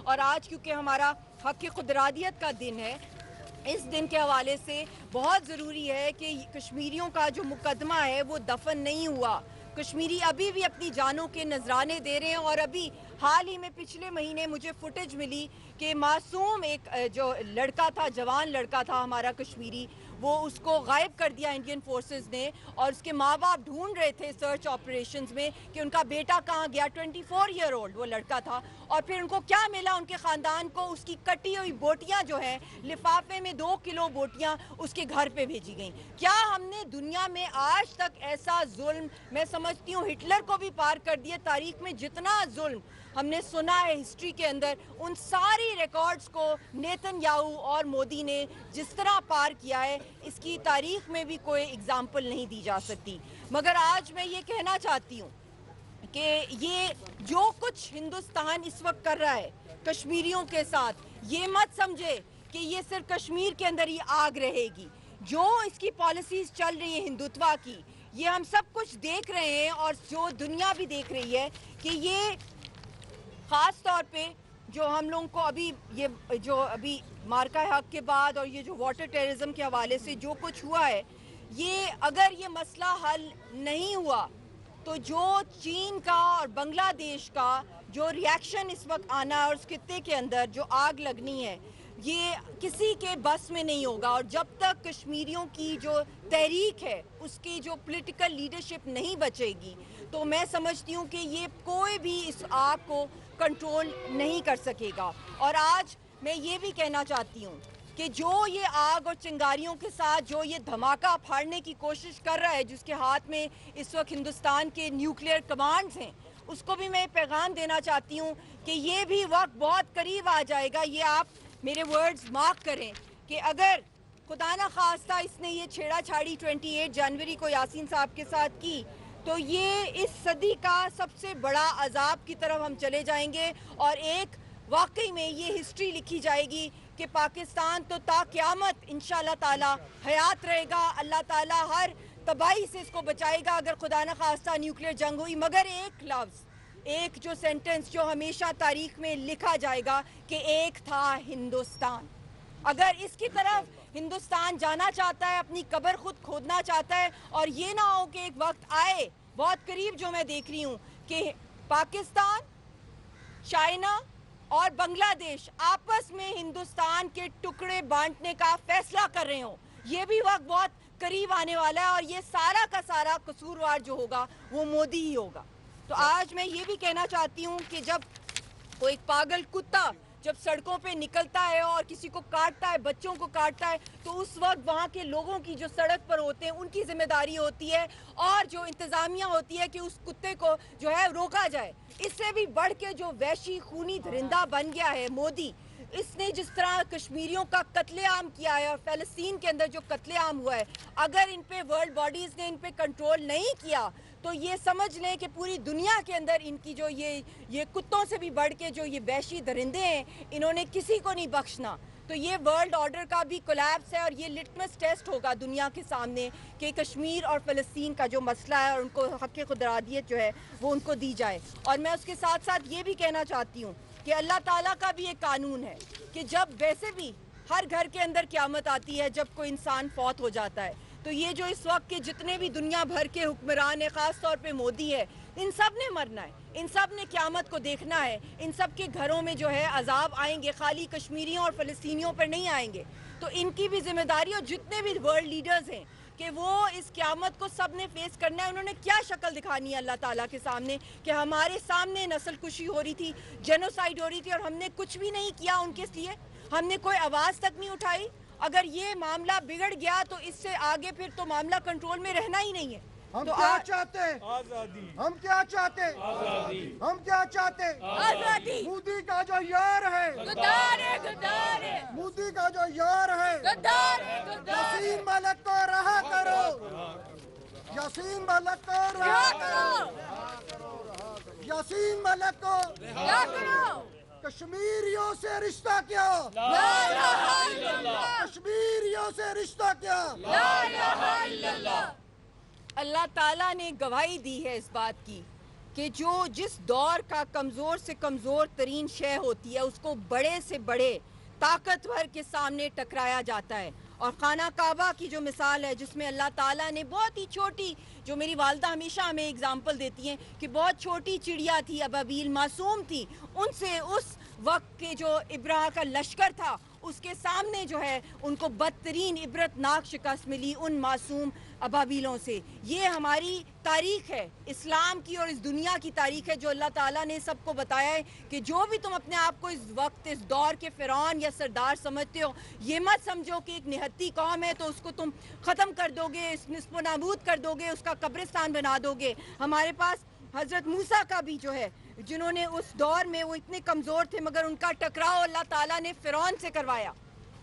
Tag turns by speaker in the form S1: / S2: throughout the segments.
S1: اور آج کیونکہ ہمارا حق قدرادیت کا دن ہے، اس دن کے حوالے سے بہت ضروری ہے کہ کشمیریوں کا جو مقدمہ ہے وہ دفن نہیں ہوا۔ کشمیری ابھی بھی اپنی جانوں کے نذرانے دے رہے ہیں، اور ابھی حال ہی میں پچھلے مہینے مجھے فوٹیج ملی کہ معصوم ایک جو لڑکا تھا، جوان لڑکا تھا ہمارا کشمیری، وہ اس کو غائب کر دیا انڈین فورسز نے، اور اس کے ماں باپ ڈھونڈ رہے تھے سرچ آپریشنز میں کہ ان کا بیٹا کہاں گیا۔ 24 ایئر اولڈ وہ لڑکا تھا، اور پھر ان کو کیا ملا؟ ان کے خاندان کو اس کی کٹی ہوئی بوٹیاں جو ہیں، لفافے میں 2 کلو بوٹیاں اس کے گھر پہ بھیجی گئیں۔ کیا ہم نے دنیا میں آج تک ایسا ظلم، میں سمجھتی ہوں ہٹلر کو بھی پار کر دیا، تاریخ میں جتنا ظلم ہم نے سنا ہے ہسٹری کے اندر، ان ساری ریکارڈز کو نیتن یاہو اور مودی نے جس طرح پار کیا ہے، اس کی تاریخ میں بھی کوئی اگزامپل نہیں دی جا سکتی۔ مگر آج میں یہ کہنا چاہتی ہوں کہ یہ جو کچھ ہندوستان اس وقت کر رہا ہے کشمیریوں کے ساتھ، یہ مت سمجھے کہ یہ صرف کشمیر کے اندر ہی آگ رہے گی۔ جو اس کی پالیسیز چل رہی ہیں ہندوتوا کی، یہ ہم سب کچھ دیکھ رہے ہیں، اور جو دنیا بھی دیکھ رہی ہے کہ یہ خاص طور پہ جو ہم لوگوں کو ابھی یہ جو ابھی مارکہ حق کے بعد اور یہ جو واٹر ٹیررزم کے حوالے سے جو کچھ ہوا ہے، یہ اگر یہ مسئلہ حل نہیں ہوا تو جو چین کا اور بنگلہ دیش کا جو ریاکشن اس وقت آنا ہے، اور اس خطے کے اندر جو آگ لگنی ہے، یہ کسی کے بس میں نہیں ہوگا۔ اور جب تک کشمیریوں کی جو تحریک ہے اس کی جو پولیٹیکل لیڈرشپ نہیں بچے گی، تو میں سمجھتی ہوں کہ یہ کوئی بھی اس آگ کو کنٹرول نہیں کر سکے گا۔ اور آج میں یہ بھی کہنا چاہتی ہوں کہ جو یہ آگ اور چنگاریوں کے ساتھ جو یہ دھماکہ پھاڑنے کی کوشش کر رہا ہے، جس کے ہاتھ میں اس وقت ہندوستان کے نیوکلیئر کمانڈز ہیں، اس کو بھی میں پیغام دینا چاہتی ہوں کہ یہ بھی وقت بہت قریب آ جائے گا۔ یہ آپ میرے ورڈز مارک کریں کہ اگر خدا نہ خواستہ اس نے یہ چھیڑا چھاڑی 28 جنوری کو یاسین صاحب کے ساتھ کی، تو یہ اس صدی کا سب سے بڑا عذاب کی طرف ہم چلے جائیں گے، اور ایک واقعی میں یہ ہسٹری لکھی جائے گی کہ پاکستان تو تا قیامت انشاءاللہ تعالی حیات رہے گا۔ اللہ تعالی ہر تباہی سے اس کو بچائے گا اگر خدا نہ خواستہ نیوکلیئر جنگ ہوئی۔ مگر ایک لفظ، ایک جو سینٹنس جو ہمیشہ تاریخ میں لکھا جائے گا کہ ایک تھا ہندوستان۔ اگر اس کی طرف ہندوستان جانا چاہتا ہے، اپنی قبر خود کھودنا چاہتا ہے، اور یہ نہ ہو کہ ایک وقت آئے بہت قریب جو میں دیکھ رہی ہوں کہ پاکستان، چائنا اور بنگلہ دیش آپس میں ہندوستان کے ٹکڑے بانٹنے کا فیصلہ کر رہے ہوں، یہ بھی وقت بہت قریب آنے والا ہے، اور یہ سارا کا سارا قصوروار جو ہوگا وہ مودی ہی ہوگا۔ تو آج میں یہ بھی کہنا چاہتی ہوں کہ جب کوئی پاگل کتا جب سڑکوں پہ نکلتا ہے اور کسی کو کاٹتا ہے، بچوں کو کاٹتا ہے، تو اس وقت وہاں کے لوگوں کی جو سڑک پر ہوتے ہیں ان کی ذمہ داری ہوتی ہے، اور جو انتظامیہ ہوتی ہے کہ اس کتے کو جو ہے روکا جائے۔ اس سے بھی بڑھ کے جو وحشی خونی درندہ بن گیا ہے مودی، اس نے جس طرح کشمیریوں کا قتل عام کیا ہے، اور فلسطین کے اندر جو قتل عام ہوا ہے، اگر ان پہ ورلڈ باڈیز نے ان پہ کنٹرول نہیں کیا تو یہ سمجھ لیں کہ پوری دنیا کے اندر ان کی جو یہ کتوں سے بھی بڑھ کے جو یہ وحشی درندے ہیں، انہوں نے کسی کو نہیں بخشنا۔ تو یہ ورلڈ آرڈر کا بھی کولیپس ہے، اور یہ لٹمس ٹیسٹ ہوگا دنیا کے سامنے کہ کشمیر اور فلسطین کا جو مسئلہ ہے اور ان کو حق قدرادیت جو ہے وہ ان کو دی جائے۔ اور میں اس کے ساتھ ساتھ یہ بھی کہنا چاہتی ہوں کہ اللہ تعالیٰ کا بھی ایک قانون ہے کہ جب ویسے بھی ہر گھر کے اندر قیامت آتی ہے جب کوئی انسان فوت ہو جاتا ہے، تو یہ جو اس وقت کے جتنے بھی دنیا بھر کے حکمران ہیں، خاص طور پہ مودی ہے، ان سب نے مرنا ہے، ان سب نے قیامت کو دیکھنا ہے، ان سب کے گھروں میں جو ہے عذاب آئیں گے، خالی کشمیریوں اور فلسطینیوں پر نہیں آئیں گے۔ تو ان کی بھی ذمہ داری، اور جتنے بھی ورلڈ لیڈرز ہیں کہ وہ اس قیامت کو سب نے فیس کرنا ہے۔ انہوں نے کیا شکل دکھانی ہے اللہ تعالیٰ کے سامنے کہ ہمارے سامنے نسل کشی ہو رہی تھی، جینوسائیڈ ہو رہی تھی، اور ہم نے کچھ بھی نہیں کیا ان کے لیے، ہم نے کوئی آواز تک نہیں اٹھائی۔ اگر یہ معاملہ بگڑ گیا تو اس سے آگے پھر تو معاملہ کنٹرول میں رہنا ہی نہیں ہے۔
S2: ہم کیا چاہتے ہیں؟
S3: آزادی۔
S2: ہم کیا چاہتے ہیں؟
S3: آزادی۔
S2: ہم کیا چاہتے ہیں؟
S1: آزادی۔
S2: مودی کا جو یار ہے،
S1: غدار ہے، غدار ہے،
S2: مودی کا جو یار ہے،
S1: غدار ہے، غدار ہے۔
S2: یاسین ملک کو رہا کرو، یاسین ملک کو رہا کرو، یاسین ملک کو
S1: کیا کرو؟
S2: کشمیریوں سے رشتہ کیا،
S1: لا الہ الا اللہ،
S2: کشمیریوں سے رشتہ کیا۔
S1: لا الہ الا اللہ۔ اللہ تعالیٰ نے گواہی دی ہے اس بات کی کہ جس دور کا کمزور سے کمزور ترین شے ہوتی ہے اس کو بڑے سے بڑے طاقتور کے سامنے ٹکرایا جاتا ہے. اور خانہ کعبہ کی جو مثال ہے جس میں اللہ تعالیٰ نے بہت ہی چھوٹی, جو میری والدہ ہمیشہ ہمیں اگزامپل دیتی ہیں کہ بہت چھوٹی چڑیا تھی, ابابیل معصوم تھی, ان سے اس وقت کے جو ابراہ کا لشکر تھا اس کے سامنے جو ہے ان کو بدترین عبرتناک شکست ملی ان معصوم ابابیلوں سے. یہ ہماری تاریخ ہے, اسلام کی اور اس دنیا کی تاریخ ہے, جو اللہ تعالیٰ نے سب کو بتایا ہے کہ جو بھی تم اپنے آپ کو اس وقت اس دور کے فرعون یا سردار سمجھتے ہو, یہ مت سمجھو کہ ایک نہتی قوم ہے تو اس کو تم ختم کر دو گے, اس نصب و نابود کر دو گے, اس کا قبرستان بنا دو گے. ہمارے پاس حضرت موسیٰ کا بھی جو ہے, جنہوں نے اس دور میں وہ اتنے کمزور تھے مگر ان کا ٹکراؤ اللہ تعالیٰ نے فرعون سے کروایا,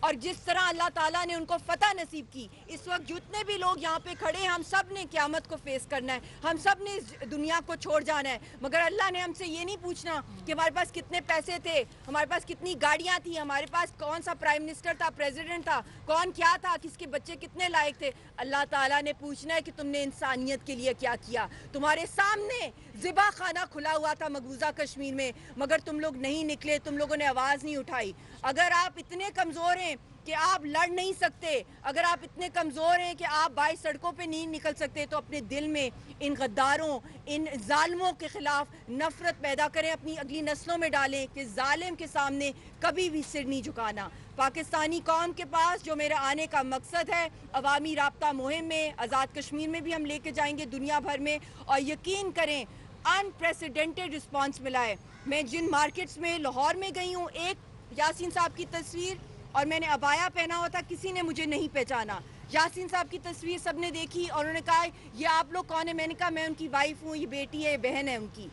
S1: اور جس طرح اللہ تعالیٰ نے ان کو فتح نصیب کی. اس وقت جتنے بھی لوگ یہاں پہ کھڑے ہیں ہم سب نے قیامت کو فیس کرنا ہے, ہم سب نے اس دنیا کو چھوڑ جانا ہے, مگر اللہ نے ہم سے یہ نہیں پوچھنا کہ ہمارے پاس کتنے پیسے تھے, ہمارے پاس کتنی گاڑیاں تھیں, ہمارے پاس کون سا پرائم منسٹر تھا, پریزیڈنٹ تھا, کون کیا تھا, کس کے بچے کتنے لائق تھے. اللہ تعالیٰ نے پوچھنا ہے کہ تم نے انسانیت کے لیے کیا کیا. تمہارے سامنے ذبح خانہ کھلا ہوا تھا مقبوضہ کشمیر میں, مگر تم لوگ نہیں نکلے, تم لوگوں نے آواز نہیں اٹھائی. اگر آپ اتنے کمزور ہیں کہ آپ لڑ نہیں سکتے, اگر آپ اتنے کمزور ہیں کہ آپ باہر سڑکوں پہ نہیں نکل سکتے, تو اپنے دل میں ان غداروں, ان ظالموں کے خلاف نفرت پیدا کریں, اپنی اگلی نسلوں میں ڈالیں کہ ظالم کے سامنے کبھی بھی سر نہیں جھکانا. پاکستانی قوم کے پاس جو میرا آنے کا مقصد ہے, عوامی رابطہ مہم میں آزاد کشمیر میں بھی ہم لے کے جائیں گے دنیا بھر میں, اور یقین کریں انپریسیڈنٹڈ رسپانس ملا ہے. میں جن مارکیٹس میں لاہور میں گئی ہوں, ایک یاسین صاحب کی تصویر اور میں نے عبایا پہنا ہوا تھا, کسی نے مجھے نہیں پہچانا. یاسین صاحب کی تصویر سب نے دیکھی اور انہوں نے کہا یہ آپ لوگ کون ہیں, میں نے کہا میں ان کی وائف ہوں, یہ بیٹی ہے, یہ بہن ہے ان کی.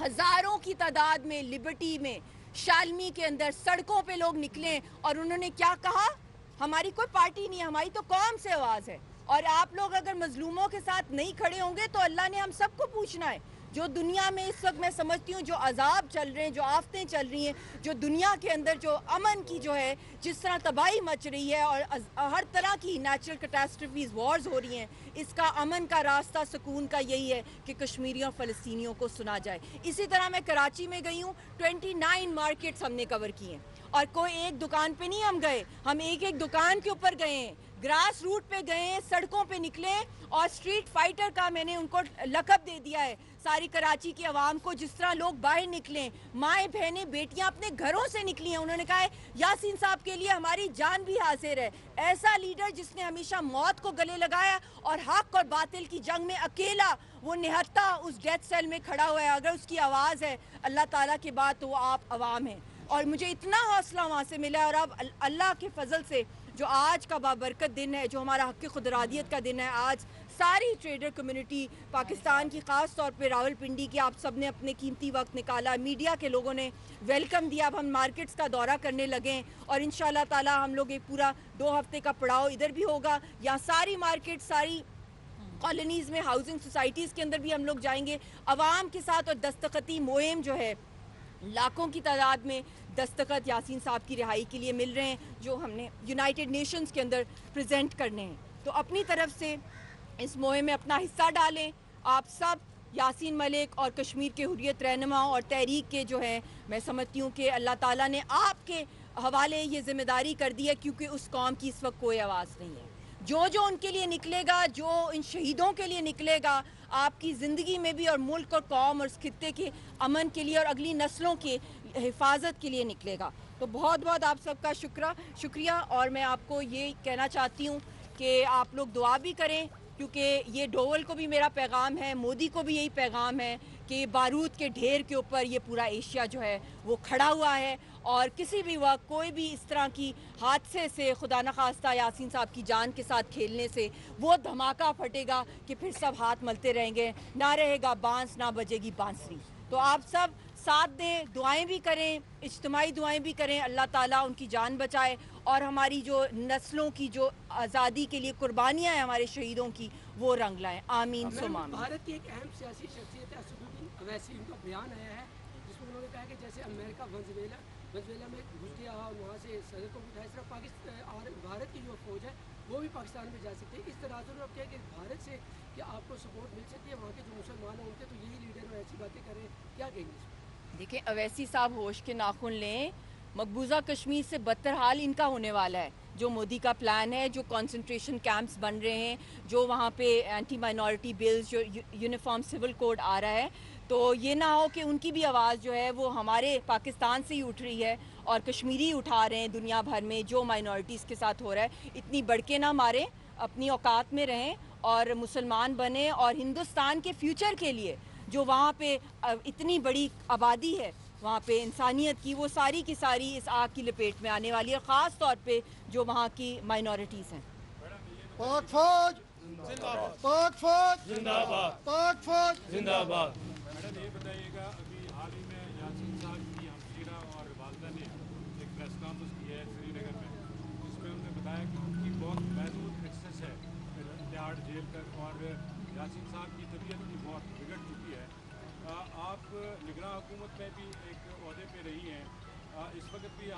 S1: ہزاروں کی تعداد میں لبرٹی میں, شالمی کے اندر سڑکوں پہ لوگ نکلے اور انہوں نے کیا کہا, ہماری کوئی پارٹی نہیں ہے, ہماری تو قوم سے آواز ہے. اور آپ لوگ اگر مظلوموں کے ساتھ نہیں کھڑے ہوں گے تو اللہ نے ہم سب کو پوچھنا ہے. جو دنیا میں اس وقت میں سمجھتی ہوں جو عذاب چل رہے ہیں, جو آفتیں چل رہی ہیں, جو دنیا کے اندر جو امن کی جو ہے جس طرح تباہی مچ رہی ہے اور ہر طرح کی نیچرل کیٹاسٹرفیز, وارز ہو رہی ہیں, اس کا امن کا راستہ سکون کا یہی ہے کہ کشمیریوں فلسطینیوں کو سنا جائے. اسی طرح میں کراچی میں گئی ہوں, 29 مارکیٹس ہم نے کور کی ہیں, اور کوئی ایک دکان پہ نہیں ہم گئے, ہم ایک ایک دکان کے اوپر گئے ہیں, گراس روٹ پہ گئے ہیں, سڑکوں پہ نکلے, اور اسٹریٹ فائٹر کا میں نے ان کو لقب دے دیا ہے ساری کراچی کی عوام کو. جس طرح لوگ باہر نکلیں, مائیں بہنیں بیٹیاں اپنے گھروں سے نکلی ہیں, انہوں نے کہا ہے یاسین صاحب کے لیے ہماری جان بھی حاضر ہے. ایسا لیڈر جس نے ہمیشہ موت کو گلے لگایا اور حق اور باطل کی جنگ میں اکیلا وہ نہتا اس ڈیتھ سیل میں کھڑا ہوا ہے. اگر اس کی آواز ہے اللہ تعالیٰ کے بعد تو وہ آپ عوام ہیں. اور مجھے اتنا حوصلہ وہاں سے ملا, اور اب اللہ کے فضل سے جو آج کا بابرکت دن ہے, جو ہمارا حق خودارادیت کا دن ہے, آج ساری ٹریڈر کمیونٹی پاکستان کی, خاص طور پہ راول پنڈی کی, آپ سب نے اپنے قیمتی وقت نکالا, میڈیا کے لوگوں نے ویلکم دیا. اب ہم مارکیٹس کا دورہ کرنے لگے ہیں اور انشاءاللہ تعالی ہم لوگ ایک پورا 2 ہفتے کا پڑاؤ ادھر بھی ہوگا. یہاں ساری مارکیٹ, ساری کالونیز میں, ہاؤسنگ سوسائٹیز کے اندر بھی ہم لوگ جائیں گے عوام کے ساتھ, اور دستخطی مہم جو ہے لاکھوں کی تعداد میں دستخط یاسین صاحب کی رہائی کے لیے مل رہے ہیں, جو ہم نے یونائٹڈ نیشنز کے اندر پریزنٹ کرنے ہیں. تو اپنی طرف سے اس مہم میں اپنا حصہ ڈالیں. آپ سب یاسین ملک اور کشمیر کے حریت رہنما اور تحریک کے جو ہیں, میں سمجھتی ہوں کہ اللہ تعالیٰ نے آپ کے حوالے یہ ذمہ داری کر دی ہے, کیونکہ اس قوم کی اس وقت کوئی آواز نہیں ہے. جو ان کے لیے نکلے گا, جو ان شہیدوں کے لیے نکلے گا, آپ کی زندگی میں بھی اور ملک اور قوم اور اس خطے کے امن کے لیے اور اگلی نسلوں کی حفاظت کے لیے نکلے گا. تو بہت بہت آپ سب کا شکریہ. اور میں آپ کو یہ کہنا چاہتی ہوں کہ آپ لوگ دعا بھی کریں, کیونکہ یہ ڈوول کو بھی میرا پیغام ہے, مودی کو بھی یہی پیغام ہے کہ بارود کے ڈھیر کے اوپر یہ پورا ایشیا جو ہے وہ کھڑا ہوا ہے, اور کسی بھی وقت کوئی بھی اس طرح کی حادثے سے, خدا نخواستہ یاسین صاحب کی جان کے ساتھ کھیلنے سے وہ دھماکہ پھٹے گا کہ پھر سب ہاتھ ملتے رہیں گے, نہ رہے گا بانس, نہ بجے گی بانسری. تو آپ سب ساتھ دیں, دعائیں بھی کریں, اجتماعی دعائیں بھی کریں, اللہ تعالیٰ ان کی جان بچائے, اور ہماری جو نسلوں کی جو آزادی کے لیے قربانیاں ہیں ہمارے شہیدوں کی, وہ رنگ لائیں. آمین ثم آمین.
S3: بھارت کی ایک اہم سیاسی شخصیت ہے اسد الدین اویسی, ان کا بیان آیا ہے جس میں انہوں نے کہا کہ جیسے امریکہ ونزویلا وینزویلا میں گھس گیا اور وہاں سے صدر کو بٹھایا. اس طرح پاکستان اور بھارت کی جو فوج ہے وہ بھی پاکستان میں جا سکتے ہیں. اس تناظر میں اب کیا کہ بھارت سے کیا آپ کو سپورٹ مل سکتی ہے؟ وہاں کے جو مسلمان ہیں ان کے تو یہی لیڈر ہیں، ایسی باتیں کر رہے ہیں، کیا کہیں گے اس میں؟
S1: دیکھیں اویسی صاحب ہوش کے ناخن لیں. مقبوضہ کشمیر سے بدتر حال ان کا ہونے والا ہے. جو مودی کا پلان ہے، جو کنسنٹریشن کیمپس بن رہے ہیں، جو وہاں پہ اینٹی مائنورٹی بلز، جو یونیفارم سول کوڈ آ رہا ہے، تو یہ نہ ہو کہ ان کی بھی آواز جو ہے وہ ہمارے پاکستان سے ہی اٹھ رہی ہے اور کشمیری اٹھا رہے ہیں دنیا بھر میں جو مائنورٹیز کے ساتھ ہو رہا ہے. اتنی بڑکے نہ ماریں، اپنی اوقات میں رہیں اور مسلمان بنیں، اور ہندوستان کے فیوچر کے لیے جو وہاں پہ اتنی بڑی آبادی ہے وہاں پہ انسانیت کی، وہ ساری کی ساری اس آگ کی لپیٹ میں آنے والی ہے، خاص طور پہ جو وہاں کی مائنورٹیز ہیں.
S2: پاک فوج پاک فوج
S4: زندہ باد،
S2: پاک فوج
S4: زندہ باد.
S5: میڈم یہ بتائیے گا، ابھی حال ہی میں یاسین صاحب کی ہمشیرہ اور والدہ نے ایک پریس کانفرنس کی ہے سری نگر میں، جس میں انہوں نے بتایا کہ ان کی بہت محدود ایکسیس ہے تہاڑ جیل تک، اور یاسین صاحب کی طبیعت بھی بہت بگڑ چکی ہے. آپ نگراں حکومت میں بھی ایک عہدے پہ رہی ہیں، اس وقت بھی